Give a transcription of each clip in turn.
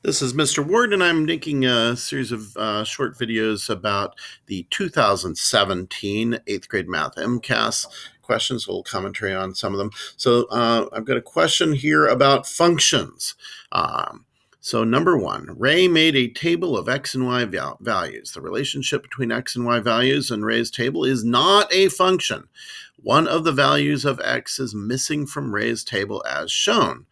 This is Mr. Ward, and I'm making a series of short videos about the 2017 8th grade Math MCAS questions, a little commentary on some of them. So I've got a question here about functions. So number one, Ray made a table of X and Y values. The relationship between X and Y values in Ray's table is not a function. One of the values of X is missing from Ray's table as shown.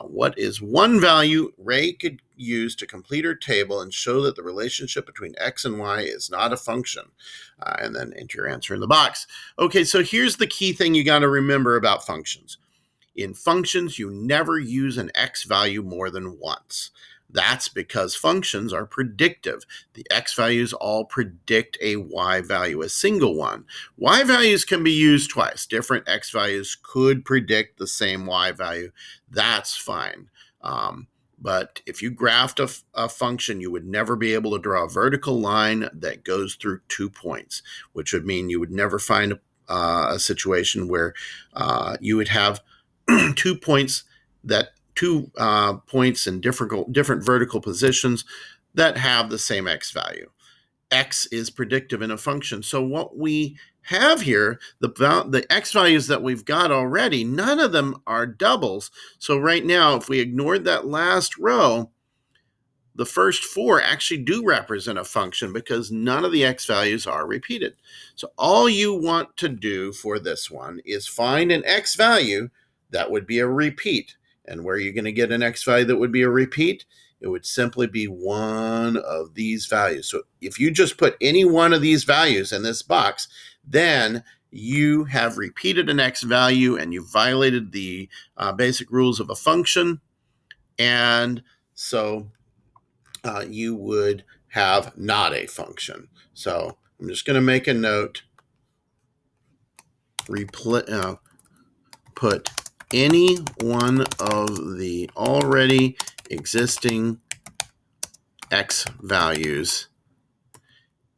What is one value Ray could use to complete her table and show that the relationship between X and Y is not a function? And then enter your answer in the box. Okay, so here's the key thing you got to remember about functions. In functions, you never use an X value more than once. That's because functions are predictive. The X values all predict a Y value, a single one. Y values can be used twice. Different X values could predict the same Y value. That's fine. But if you graphed a function, you would never be able to draw a vertical line that goes through 2 points, which would mean you would never find a situation where you would have 2 points in different vertical positions that have the same X value. X is predictive in a function. So what we have here, the X values that we've got already, none of them are doubles. So right now, if we ignored that last row, the first 4 actually do represent a function because none of the X values are repeated. So all you want to do for this one is find an X value that would be a repeat. And where are you going to get an X value that would be a repeat? It would simply be one of these values. So if you just put any one of these values in this box, then you have repeated an X value and you violated the basic rules of a function. And so you would have not a function. So I'm just going to make a note, put any one of the already existing X values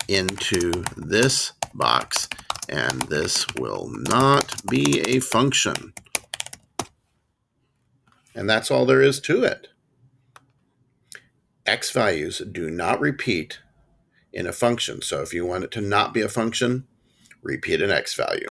into this box, and this will not be a function. And that's all there is to it. X values do not repeat in a function. So if you want it to not be a function, repeat an X value.